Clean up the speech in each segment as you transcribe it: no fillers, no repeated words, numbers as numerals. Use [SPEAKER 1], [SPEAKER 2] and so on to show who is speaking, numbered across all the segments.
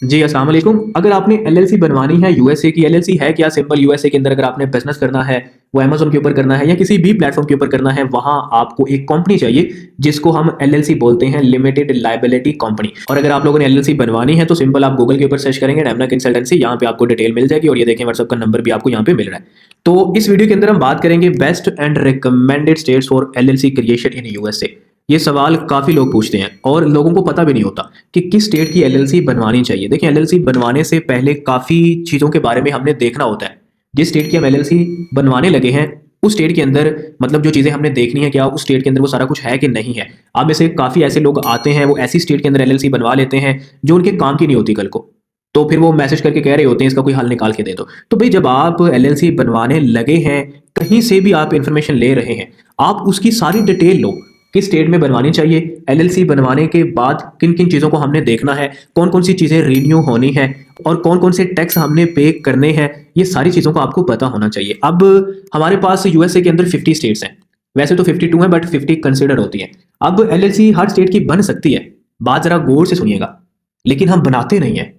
[SPEAKER 1] जी, अस्सलाम वालेकुम। अगर आपने एलएलसी बनवानी है यूएसए की, एलएलसी है क्या सिंपल यूएसए के अंदर अगर आपने बिज़नेस करना है, वो अमेज़न के ऊपर करना है या किसी भी प्लेटफ़ॉर्म के ऊपर करना है, वहाँ आपको एक कंपनी चाहिए जिसको हम एलएलसी बोलते हैं, लिमिटेड लायबिलिटी कंपनी। और अगर आप लोगों ने एलएलसी बनवानी है तो सिंपल आप गूगल के ऊपर सर्च करेंगे डेमना कंसल्टेंसी, यहाँ पे आपको डिटेल मिल जाएगी और ये देखें व्हाट्सएप का नंबर भी आपको यहाँ पे मिल रहा है। तो इस वीडियो के अंदर हम बात करेंगे best and recommended states for LLC creation in USA. ये सवाल काफ़ी लोग पूछते हैं और लोगों को पता भी नहीं होता कि किस स्टेट की एलएलसी बनवानी चाहिए। देखिए, एलएलसी बनवाने से पहले काफ़ी चीज़ों के बारे में हमने देखना होता है। जिस स्टेट की हम एलएलसी बनवाने लगे हैं, उस स्टेट के अंदर मतलब जो चीज़ें हमने देखनी है, क्या उस स्टेट के अंदर वो सारा कुछ है कि नहीं है। आप में से काफ़ी ऐसे लोग आते हैं, वो ऐसी स्टेट के अंदर एलएलसी बनवा लेते हैं जो उनके काम की नहीं होती कल को। तो फिर वो मैसेज करके कह रहे होते हैं इसका कोई हल निकाल के दे दो। तो भाई, जब आप एलएलसी बनवाने लगे हैं, कहीं से भी आप इन्फॉर्मेशन ले रहे हैं, आप उसकी सारी डिटेल लो। किस स्टेट में बनवानी चाहिए, एलएलसी बनवाने के बाद किन किन चीज़ों को हमने देखना है, कौन कौन सी चीज़ें रिन्यू होनी है और कौन कौन से टैक्स हमने पे करने हैं, ये सारी चीज़ों को आपको पता होना चाहिए। अब हमारे पास यूएसए के अंदर 50 स्टेट्स हैं। वैसे तो 52 है बट 50 कंसिडर होती है। अब एलएलसी हर स्टेट की बन सकती है, बात जरा गौर से सुनिएगा, लेकिन हम बनाते नहीं हैं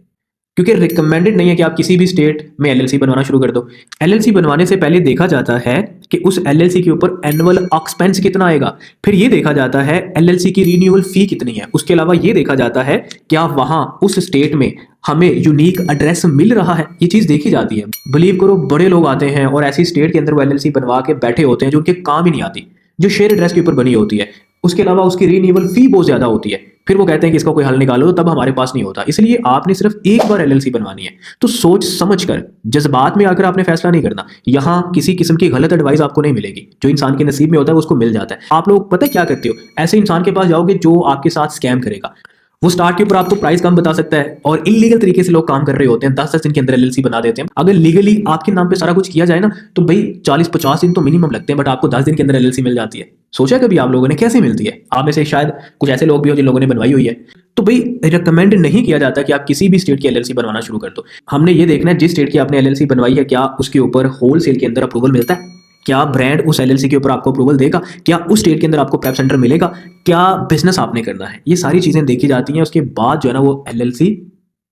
[SPEAKER 1] क्योंकि रिकमेंडेड नहीं है कि आप किसी भी स्टेट में एलएलसी बनवाना शुरू कर दो। एलएलसी बनवाने से पहले देखा जाता है कि उस एलएलसी के ऊपर एनुअल एक्सपेंस कितना आएगा। फिर ये देखा जाता है एलएलसी की रिन्यूअल फी कितनी है। उसके अलावा ये देखा जाता है क्या वहां उस स्टेट में हमें यूनिक एड्रेस मिल रहा है। ये चीज़ देखी जाती है। बिलीव करो, बड़े लोग आते हैं और ऐसी स्टेट के अंदर वो एलएलसी बनवा के बैठे होते हैं जो उनके काम ही नहीं आती, जो शेयर एड्रेस के ऊपर बनी होती है। उसके अलावा उसकी रिन्यूअल फी बहुत ज़्यादा होती है। फिर वो कहते हैं कि इसका कोई हल निकालो, तो तब हमारे पास नहीं होता। इसलिए आपने सिर्फ एक बार एलएलसी बनवानी है, तो सोच समझ कर, जज्बात में आकर आपने फैसला नहीं करना। यहाँ किसी किस्म की गलत एडवाइस आपको नहीं मिलेगी। जो इंसान के नसीब में होता है उसको मिल जाता है। आप लोग पता है क्या करते हो, ऐसे इंसान के पास जाओगे जो आपके साथ स्कैम करेगा। वो स्टार्ट के ऊपर आपको प्राइस कम बता सकता है और इलीगल तरीके से लोग काम कर रहे होते हैं। 10-10 दिन के अंदर एलएलसी बना देते हैं। अगर लीगली आपके नाम पे सारा कुछ किया जाए ना, तो भाई 40-50 दिन तो मिनिमम लगते हैं, बट आपको 10 दिन के अंदर एलएलसी मिल जाती है। सोचा कभी आप लोगों ने कैसे मिलती है? आप में से शायद कुछ ऐसे लोग भी हो जिन लोगों ने बनवाई हुई है। तो भाई, रिकमेंड नहीं किया जाता कि आप किसी भी स्टेट की एलएलसी बनवाना शुरू कर दो। हमने ये देखना है जिस स्टेट की आपने एलएलसी बनवाई है, क्या उसके ऊपर होलसेल के अंदर अप्रूवल मिलता है, क्या ब्रांड उस एलएलसी के ऊपर आपको अप्रूवल देगा, क्या उस स्टेट के अंदर आपको प्रेप सेंटर मिलेगा, क्या बिजनेस आपने करना है। ये सारी चीज़ें देखी जाती हैं। उसके बाद जो है ना वो एलएलसी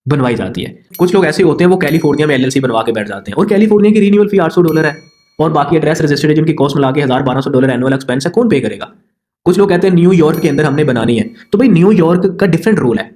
[SPEAKER 1] बनवाई जाती है। कुछ लोग ऐसे होते हैं वो कैलिफोर्निया में एलएलसी बनवा के बैठ जाते हैं और कैलिफोर्निया की रिन्यूअल फी $800 है और बाकी एड्रेस रजिस्टर्ड है जिनकी कॉस्ट मिला के $1,000-1,200 एनुअल एक्सपेंस है। कौन पे करेगा? कुछ लोग कहते हैं न्यूयॉर्क के अंदर हमने बनानी है, तो भाई न्यूयॉर्क का डिफरेंट रूल है।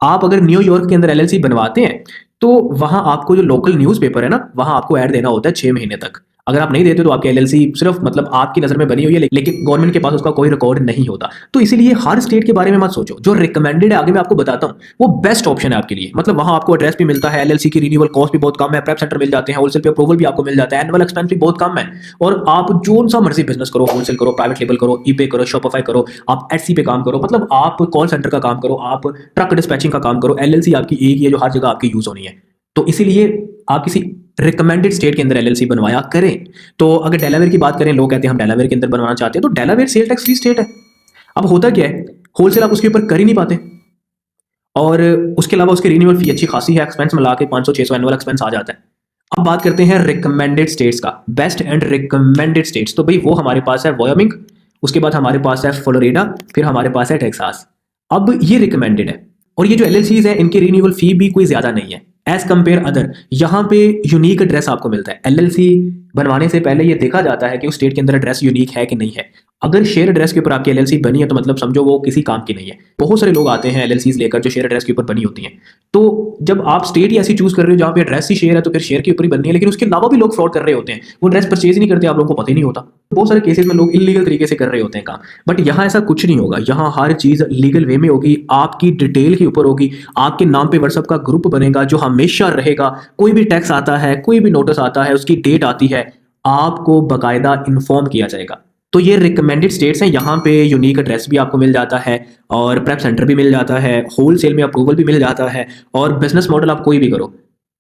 [SPEAKER 1] आप अगर न्यूयॉर्क के अंदर एलएलसी बनवाते हैं तो वहां आपको जो लोकल न्यूज़पेपर है ना, वहां आपको ऐड देना होता है 6 महीने तक। अगर आप नहीं देते तो आपकी एलएलसी सिर्फ मतलब आपकी नज़र में बनी हुई है, लेकिन गवर्नमेंट के पास उसका कोई रिकॉर्ड नहीं होता। तो इसीलिए हर स्टेट के बारे में मत सोचो। जो रिकमेंडेड है, आगे मैं आपको बताता हूँ, वो बेस्ट ऑप्शन है आपके लिए। मतलब वहां आपको एड्रेस भी मिलता है, एलएलसी की रिन्यूअल कॉस्ट भी बहुत कम है, प्रेप सेंटर मिल जाते हैं, होलसेल पे अप्रूवल भी आपको मिल जाता है, एनुअल एक्सपेंस भी बहुत कम है। और आप जो सा मर्जी बिजनेस करो, होलसेल करो, प्राइवेट लेबल करो, ईबे करो, शॉपिफाई करो, आप एटसी पे काम करो, मतलब आप कॉल सेंटर का काम करो, आप ट्रक डिस्पैचिंग का काम करो, एलएलसी आपकी एक ही है जो हर जगह आपकी यूज होनी है। तो इसीलिए आप किसी रिकमेंडेड स्टेट के अंदर एलएलसी बनवाया करें। तो अगर डेलावेयर की बात करें, लोग कहते हैं हम डेलावेयर के अंदर बनवाना चाहते हैं, तो Delaware sale tax free state है। अब होता क्या है, होलसेल आप उसके ऊपर कर ही नहीं पाते और उसके अलावा उसकी रिन्यूअल फी अच्छी खासी है, एक्सपेंस मिला के 500-600 एनुअल एक्सपेंस आ जाता है। अब बात करते हैं रिकमेंडेड स्टेट्स का, बेस्ट एंड रिकमेंडेड स्टेट्स। तो भाई वो हमारे पास है वायोमिंग, उसके बाद हमारे पास है फ्लोरिडा, फिर हमारे पास है टेक्सास। अब ये रिकमेंडेड है और ये जो एलएलसीज है इनकी रिन्यूअल फी भी कोई ज्यादा नहीं है एज कंपेयर अदर। यहाँ पे यूनिक एड्रेस आपको मिलता है। एलएलसी बनवाने से पहले ये देखा जाता है कि उस स्टेट के अंदर एड्रेस यूनिक है कि नहीं है। अगर शेयर एड्रेस के ऊपर आपकी एलएलसी बनी है तो मतलब समझो वो किसी काम की नहीं है। बहुत सारे लोग आते हैं एलएलसीज लेकर जो शेयर एड्रेस के ऊपर बनी होती हैं। तो जब आप स्टेट ही ऐसी चूज कर रहे हो जहाँ पे एड्रेस ही शेयर है, तो फिर शेयर के ऊपर ही बननी है। लेकिन उसके अलावा भी लोग फ्रॉड कर रहे होते हैं, वो एड्रेस परचेज ही नहीं करते, आप लोगों को पता ही नहीं होता। बहुत सारे केसेस में लोग इलीगल तरीके से कर रहे होते हैं काम। बट यहाँ ऐसा कुछ नहीं होगा। यहाँ हर चीज लीगल वे में होगी, आपकी डिटेल के ऊपर होगी, आपके नाम पे व्हाट्सएप का ग्रुप बनेगा जो हमेशा रहेगा। कोई भी टैक्स आता है, कोई भी नोटिस आता है, उसकी डेट आती है, आपको बकायदा इन्फॉर्म किया जाएगा। तो ये रिकमेंडेड स्टेट्स हैं। यहाँ पे यूनिक एड्रेस भी आपको मिल जाता है और प्रेप सेंटर भी मिल जाता है, होलसेल में अप्रूवल भी मिल जाता है और बिजनेस मॉडल आप कोई भी करो।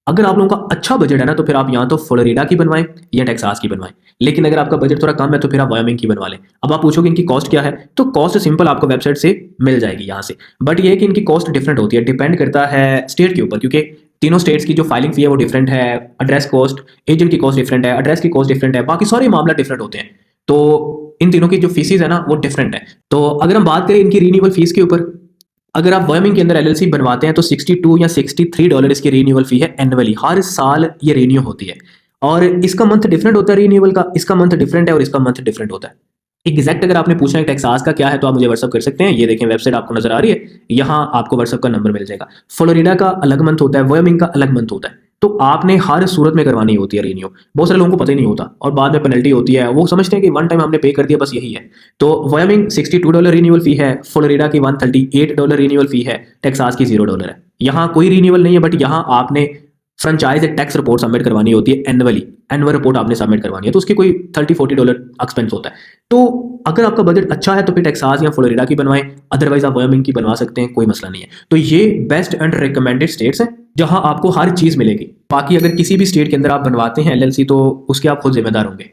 [SPEAKER 1] अगर आप लोगों का अच्छा बजट है ना, तो फिर आप यहाँ तो फ्लोरिडा की बनवाएं या टेक्सास की बनवाएं। लेकिन अगर आपका बजट थोड़ा कम है तो फिर आप वायोमिंग की बनवा लें। अब आप पूछोगे इनकी कॉस्ट क्या है, तो कॉस्ट सिंपल आपको वेबसाइट से मिल जाएगी यहाँ से। बट ये है कि इनकी कॉस्ट डिफरेंट होती है, डिपेंड करता है स्टेट के ऊपर, क्योंकि तीनों स्टेट्स की जो फाइलिंग फी है वो डिफरेंट है, एड्रेस कॉस्ट, एजेंट की कॉस्ट डिफरेंट है, एड्रेस की कॉस्ट डिफरेंट है, बाकी सारे मामला डिफरेंट होते हैं। तो इन तीनों की जो फीसिस है ना वो डिफरेंट है। तो अगर हम बात करें इनकी रिन्यूअल फीस के ऊपर, अगर आप वर्मिंग के अंदर एलएलसी बनवाते हैं तो 62 या $63 इसकी रीन्यूअल फी है एनुअली, हर साल ये रीन्यू होती है। और इसका मंथ डिफरेंट होता है रीन्यूअल का, इसका मंथ डिफरेंट है और इसका मंथ डिफरेंट होता है। एग्जैक्ट अगर आपने पूछना है टेक्सास का क्या है तो आप मुझे व्हाट्सअप कर सकते हैं। ये देखें वेबसाइट आपको नजर आ रही है, यहाँ आपको व्हाट्सअप का नंबर मिल जाएगा। फ्लोरिडा का अलग मंथ होता है, वर्मिंग का अलग मंथ होता है। तो आपने हर सूरत में करवानी होती है रीन्यू। बहुत सारे लोगों को पता ही नहीं होता और बाद में पेनल्टी होती है, वो समझते हैं कि वन टाइम हमने पे कर दिया बस यही है। तो वर्मिंग $62 रीन्यूअल फी है, फ्लोरिडा की $138 रीन्यूअल फी है, टेक्सास की $0 है। यहाँ कोई रीन्यूअल नहीं है, बट यहाँ आपने फ्रेंचाइज एक टैक्स रिपोर्ट सबमिट करवानी होती है एनुअली, एनुअल रिपोर्ट आपने सबमिट करवानी है, तो उसके कोई $30-40 एक्सपेंस होता है। तो अगर आपका बजट अच्छा है तो फिर टेक्सास या फ्लोरिडा की बनवाएं, अदरवाइज आप वर्मिंग की बनवा सकते हैं, कोई मसला नहीं है। तो ये बेस्ट एंड रिकमेंडेड स्टेट्स हैं जहां आपको हर चीज़ मिलेगी। बाकी अगर किसी भी स्टेट के अंदर आप बनवाते हैं एलएलसी तो उसके आप खुद जिम्मेदार होंगे।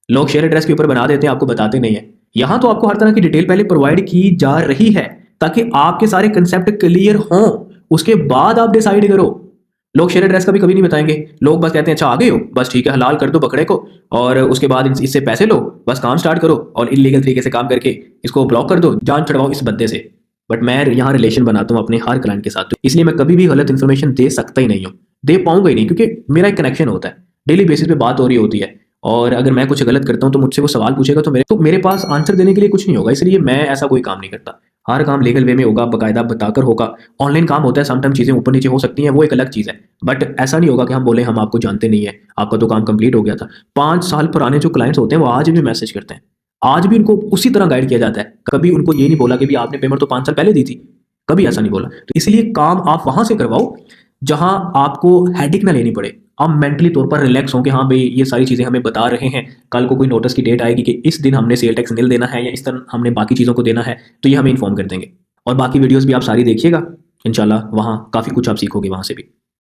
[SPEAKER 1] लोग शेयर एड्रेस के ऊपर बना देते हैं, आपको बताते नहीं है। यहाँ तो आपको हर तरह की डिटेल पहले प्रोवाइड की जा रही है ताकि आपके सारे कंसेप्ट क्लियर हों, उसके बाद आप डिसाइड करो। लोग शेयर एड्रेस का भी कभी नहीं बताएंगे, लोग बस कहते हैं अच्छा आ गए हो, बस ठीक है हलाल कर दो बकरे को और उसके बाद इससे पैसे लो, बस काम स्टार्ट करो और इलीगल तरीके से काम करके इसको ब्लॉक कर दो, जान छुड़वाओ इस बंदे से। बट मैं यहाँ रिलेशन बनाता हूँ अपने हर क्लाइंट के साथ, तो इसलिए मैं कभी भी गलत इन्फॉर्मेशन दे सकता ही नहीं हूँ, दे पाऊंगा ही नहीं, क्योंकि मेरा एक कनेक्शन होता है, डेली बेसिस पे बात हो रही होती है। और अगर मैं कुछ गलत करता हूँ तो मुझसे वो सवाल पूछेगा तो मेरे पास आंसर देने के लिए कुछ नहीं होगा, इसलिए मैं ऐसा कोई काम नहीं करता। हर काम लीगल वे में होगा, बाकायदा बताकर होगा। ऑनलाइन काम होता है, समटाइम चीज़ें ऊपर नीचे हो सकती हैं, वो एक अलग चीज़ है। बट ऐसा नहीं होगा कि हम बोले हम आपको जानते नहीं है, आपका तो काम कंप्लीट हो गया था। 5 साल पुराने जो क्लाइंट्स होते हैं वो आज भी मैसेज करते हैं, आज भी उनको उसी तरह गाइड किया जाता है। कभी उनको ये नहीं बोला कि भी आपने पेमेंट तो 5 साल पहले दी थी, कभी ऐसा नहीं बोला। तो इसलिए काम आप वहां से करवाओ जहां आपको हेडेक ना लेनी पड़े, आप मेंटली तौर पर रिलैक्स हो कि हाँ भाई ये सारी चीज़ें हमें बता रहे हैं, कल को कोई नोटिस की डेट आएगी कि इस दिन हमने सेल टैक्स नील देना है या इस तरह हमने बाकी चीज़ों को देना है, तो ये हमें इन्फॉर्म कर देंगे। और बाकी वीडियोस भी आप सारी देखिएगा, इंशाल्लाह वहाँ काफ़ी कुछ आप सीखोगे वहाँ से भी।